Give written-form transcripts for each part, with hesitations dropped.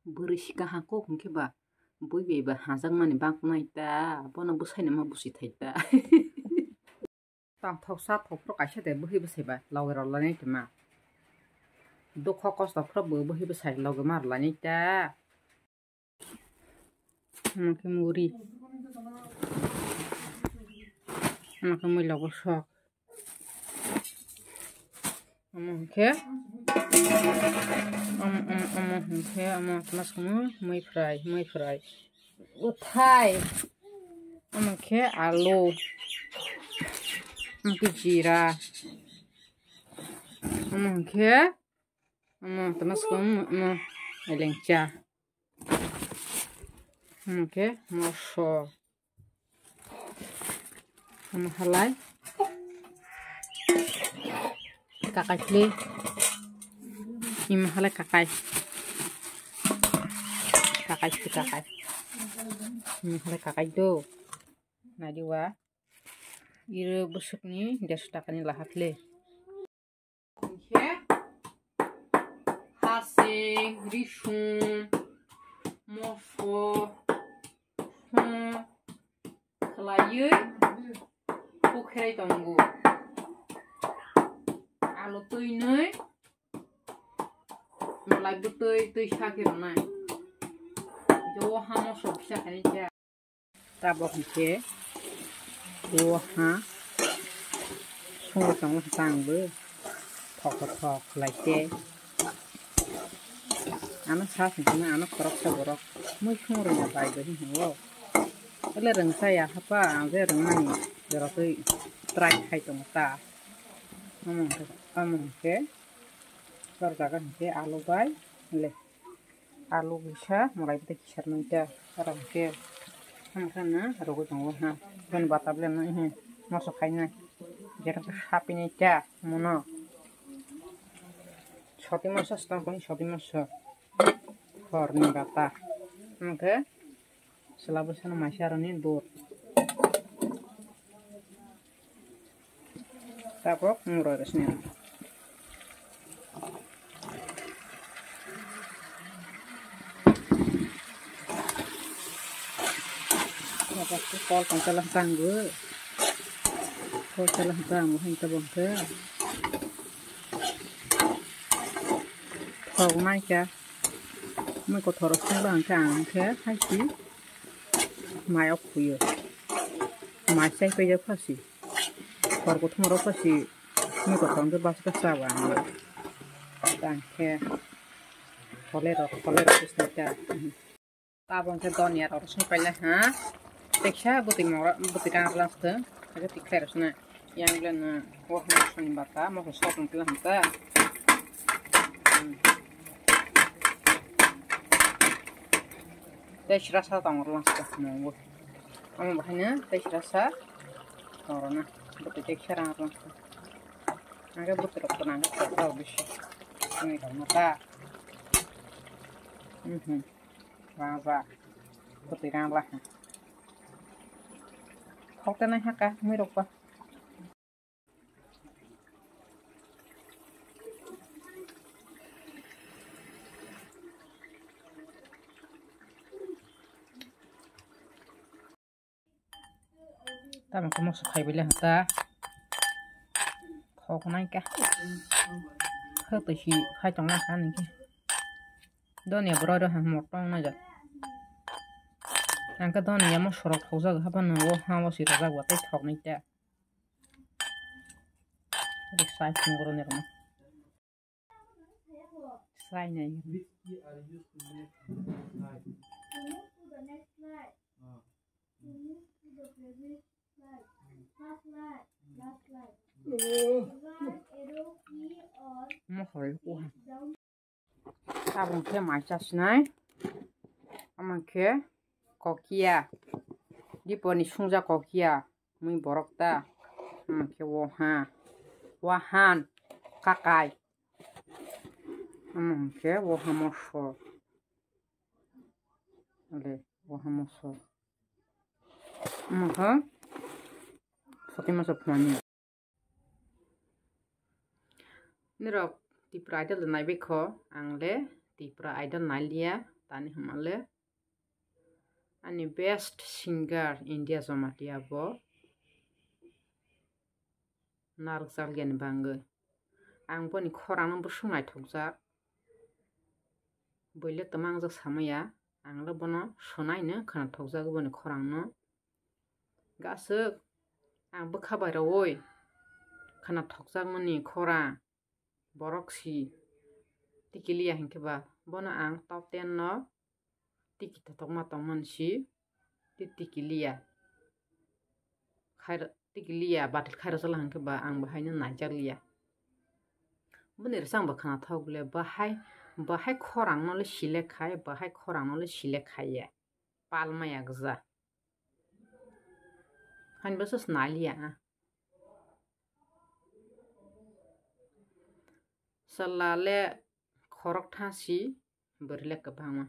Berisika hako kungke ba bui be ba hajang mani bang nai ta bono busai ma busi thai ta tam thau sa thau pro kaisa de buhi busai ba loge ro lani tma dukho kosto pro buhi busai loge mar lani ta আমাকে মুড়ি আমাকে মই লব শখ আমাকে আমার মই ফ্রাই উঠাই আমাকে আলু আমাকে জিরা আমাকে lengca আমাকে মশলা halai kakai kli halai kakai halai kakai do nadiwa ire busuk ni dia sutakani lahat le hasing rishun mofo kelayu pukrai tonggu alu tui nui mulai tui sakir nai jo hamo sob sakani ja tabok ke jo ha sung tong tang bu thok lai ke ana sa sing ana korok sa borok mui sung ro na bai be ni wo ele reng saya apa ave reng mani jero tui try khai tong ta among ke sarjakan ke alu bai le alu bisa mulai kita kisar nanti orang ke karena rogo tong ha ben batable na ini masuk kaina jero happy ni ja mono shoti masa stang shoti masa korni bata oke selabus sana masyarani dur tapok murah resmi apa sih kol pangkalan tanggu kol calang tanggu hanya tabung ke thầu mai kìa mới có thầu sang bằng càng thế hay gì mai ốc khuya mai say bây giờ phát gì còn có thằng phát gì mới có thằng cái bao cái sao vàng càng thế có lẽ rồi cái sao cha ta bằng cái đòn nhà rồi xong phải là hả tiếc sao bữa đang làm thế cái tiếc kẹt rồi nè yang lên hoa hoa xong bata mà có sốt một cái làm ta teh rasa tangor langsung mau kamu bahannya teh rasa tangornya betul teh rasa langsung agak betul tenang tahu bisa ini kalau mata wah betul kan lah kau tenang haka mirupa ta mà có một số thầy bây giờ ta khó con anh cả hơi từ khi hai trong năm tháng này kia đó này bro đó hàng một trong này rồi anh cái đó này mà sọt thấu ra cái bên nó hàng vào xịt ra quả tay thọc này cha được sai không có này mà sai này nó hỏi quá ta bằng kia máy chặt này ama kia có kia đi bỏ đi xuống ra có kia mình bỏ ta ama kia wahan kakai ama kia wahamoso ale wahamoso ama Fatima Sopmani nero ti pra idol nai be kho angle ti pra idol nai lia tani hamale ani best singer India zomatia bo narjal gen bangoi ang boni khorang bo sungai thokjak boile tamang jak samaya ang lo bono sonai no khana thokjak boni khorang no gasuk ang bokhabai rawoi khana thokjak mani khora borok si tikilia hinkeba bono ang top 10 no tiki tokma tongman si tikilia khair tikilia batil khair sala hinkeba ang bahai no najaklia boni sang ba khana thogle bahai khorang no le sile khai bahai khorang no le sile khaiya palmaya gza han basus nalia salale khorok thasi berle kabama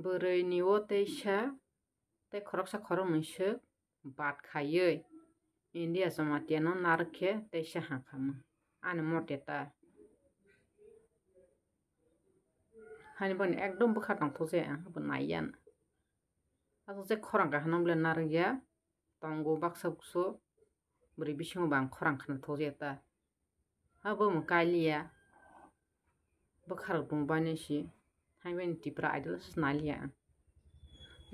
boroi niwo teisa te khoroksa khorok muise bat khayei India zomatia no narkhe teisa hakama ani moteta hani boni ekdom bukha tang those bon naiyan aso je khorang ka hanamble nargya tongo baksa bukso bori bising bang khorang khana thojeta abo mo kailia bukhar bumbani si haibeni tipra idol nalia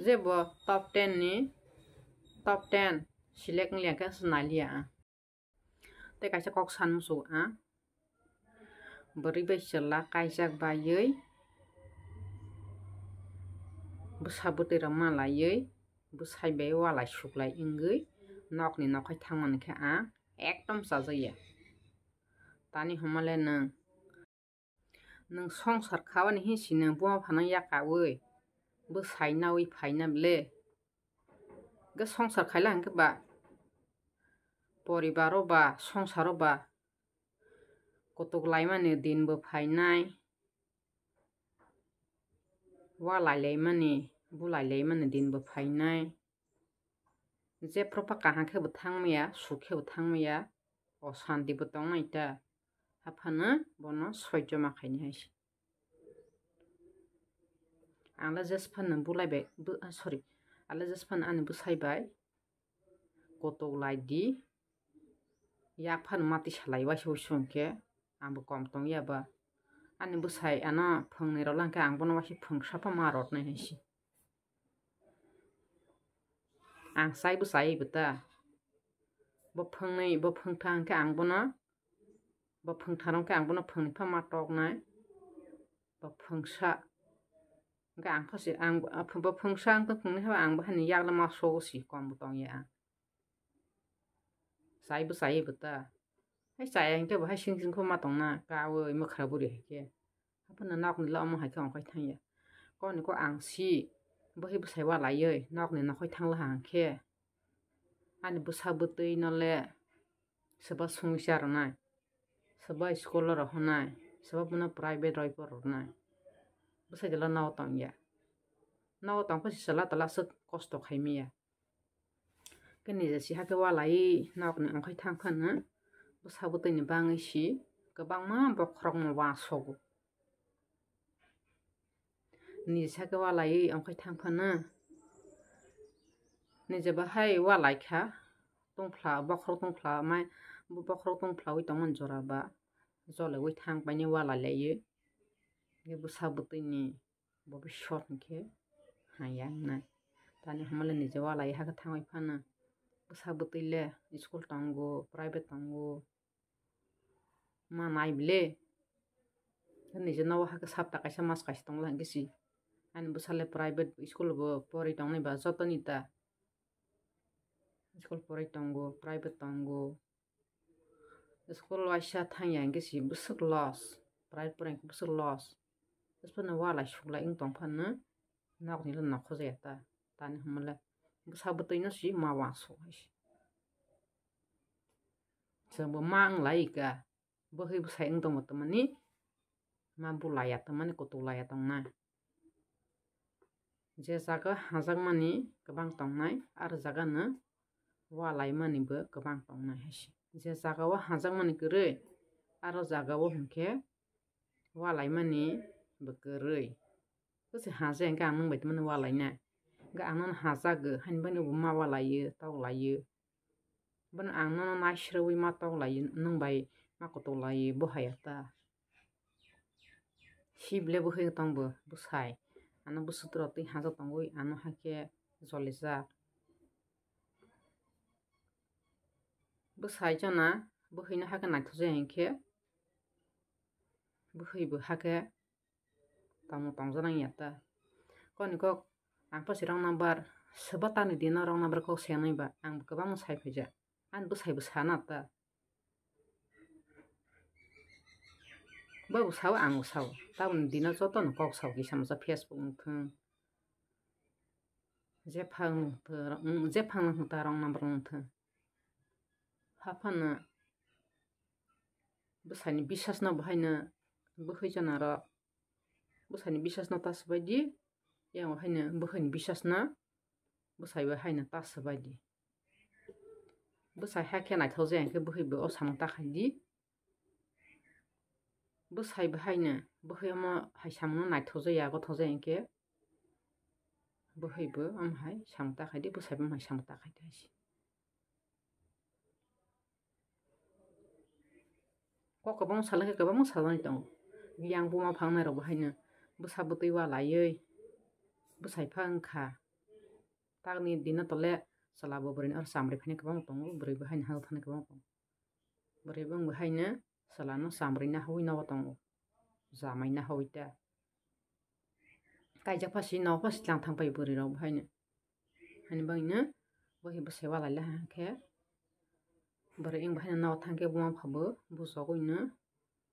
jebo top 10 ni top 10 select ngliya ka nalia te kaisa kok san muso bori baisala kaijak bayei busabuti ramalai busai bai walai suklai ingui nokni nokhai thangman khe ekdom sajaya tani homale nang songsar khawani hinsi nang buma phanang yakawi busai nawi phaina ble ga songsar khaila hangke ba poribaro ba songsaro ba kotok laimani din bo phainai walai laimani bulai laimani din bo phainai je propa kahang khe bo thangmaya sukhe bo thangmaya o shanti bo tongnai ta haphana bono soijo ma khaini haisi angla just phan bulai bai sorry ala just phan ani busai bai kotok lai di yak phan mati salai wa sungke ambo kom tong yaba ani busai ana phangni rolangka ang bono wasi phang sapa marot nai haisi ang sai busai buta bo phangthang ke ang bono bo phangtharong ke ang bono phangni phama tok nai bo phangsa ga ang phasi ang bo phangsa ang to phangni ha ang bahani yakla ma so si kom butong ya sai busai buta hai sai ang ke bahai sing ko ma tong na ka wo ma khra buri ke apana nak ni la ma hai khang khai thang ya ko ni ko ang si bohi busai wa lai yei nak ni na khoi thang la hang khe ani busa butui no le seba sungsyar nai seba scholar honai seba puna private roi por nai busai de la naw tang pasi sala tala sat kosto khaimi ya kani je si ha ke wa lai nak ni ang khoi thang phan na busa butui ni bangai si gobang ma bokrong mo wa sogu ni sake walai angkai thangphana ni je bahai walai kha tongphla bokhro tongphla mai bokhro tongphla wi tongman jora ba jole wi thang paini walai laye ge busabutui ni bobi shot ke hayang na tani hamale ni je walai ha ka thangoi phana busabutui le school tongo private tongo ma nai bile ni je nawa ha ka sapta kaisa mas kaisa tongla ngisi ani busale private school bo pori tongnai ba jotoni ta school pori tongo private tongo school waisa thangya ngisi busuk loss private pori busuk loss spana wala shukla ing tongphanna nak ni la khoje ta tani hamala busabutoi no si ma wa so haisi sambo mang laika bohi busai ing tong tamani ma bulaya tamani kotulaya tongna je jaga hajangmani gobang tongnai ar jaga no walai mani bo gobang tongnai haisi je jaga o hajangmani gurui aro jaga o hingke walai mani bekerei terus haja yang ang nang baik mana walainya gak ang non haja ge han bani ma walaye tau laye ban ang non nashrwi ma tau laye nang bai ma ko to laye bo hayata shible bo he tang bo busai ana busutro ti haja tangoi ano hake jolisa busai jana bo hina hake na thuje enke bo hei bo hake tamu tangjanang yata koni kok ang pasi rong number sebatani dina rong number kok senai ba ang gobang sai phaja an busai busana ta ba busaw ang busaw taun dina joton kok saw ki samsa Facebook thung jepang ta rong number thung hapana busani bisas na bahina buhai jana ra busani bisas na tas baidi yang bahina buhani bisas na busai bahina tas baidi busai ha kena thauze ke buhai bo osam ta khadi busai bahina buhai ma hai samno nai thauze ya go thauze ke buhai bo am hai samta khadi busai ba mai samta khadi kok kabang salah ke kabang salah ni tang yang buma phang na ro bahina busa butui wa layei busai phang kha tagni dina tole salabo brin ar samri phane kabang tong bri bahina hal thane kabang tong bri bang bahina salano samri na hui na tong jamai na hoita kai ja phasi na phasi lang thang pai bri ro bahina hani bangina bohi busai wa la khe bari ing bahina na thangke buma phabo busogoina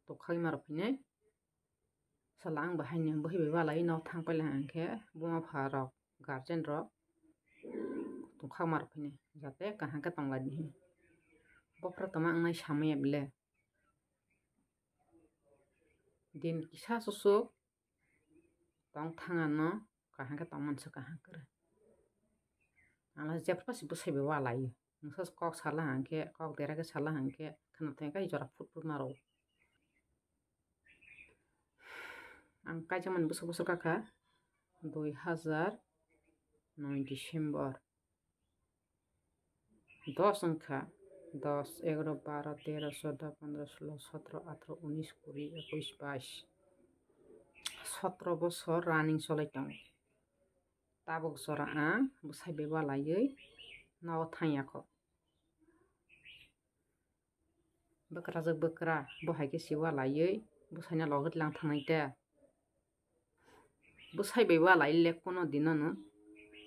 to khai mar phine salang bahina bohi ba lai na thang pala angke buma pharo guardian ro to khang mar phine jate kaha ka tangla ni bopra tama angnai samaya bile din kisa susu tong thanga no kaha ka tangman sa kaha kare ala jepra pasi busai ba lai nusas kok salah angke kok dera ke salah angke khana tengka jora fut naro ang kai jaman busuk kaka 2009 Desember 10 angka 10, 11, 12, 13, 14, 15, 16, 17, 18, 19, 20, 21, 22 17 bosor running solaitang tabok sora ang busai beba layei naw thanyako bakra jok bakra bohai ke siwa layei busai na logot lang thangai ta busai beba lai le kono dinano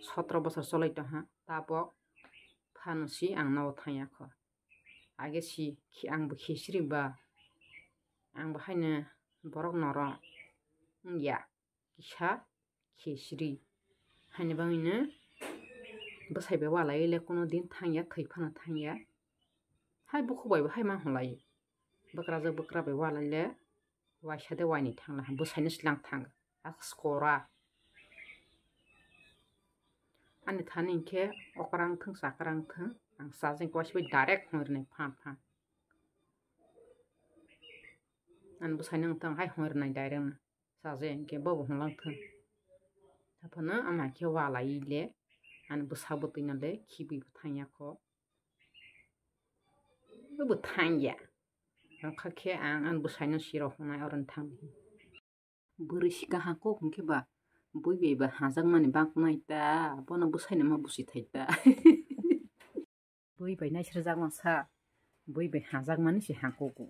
17 bosor solaita ha tabok phanusi ang naw thanyako age si ki ang bu khesri ba ang bahaina borok noro ya kisha khesri hani bangina busai be wala ile kono din thangya thaiphana thangya hai buku bai hai ma holai bakra ja bakra be wala le wai sade wani thangla busai ni slang thang ak skora ani thanin ke okrang thang sakrang thang ang sajeng kwasi be direct horne pha an busai nang thang hai horne direct sajeng ke bobo holang thang thapana ama ke wala ile an busabo tinale khibi thanya ko bu thanya kha khe an busaino siro honai oran thang buri sika ha ko ke ba bui be ba hajang mani bang nai ta bono busaino ma busi thaita bui bai nai sirjak ma sa bui be hajang mani si ha ko ko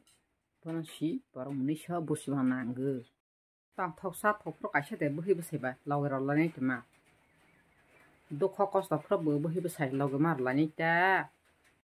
bono si boro muni sa busi ba nang tam thok sa thok pro kaisa de bui busai ba lawero la nai tma Dukho kosto pro bo hi besai logo mar la ni ta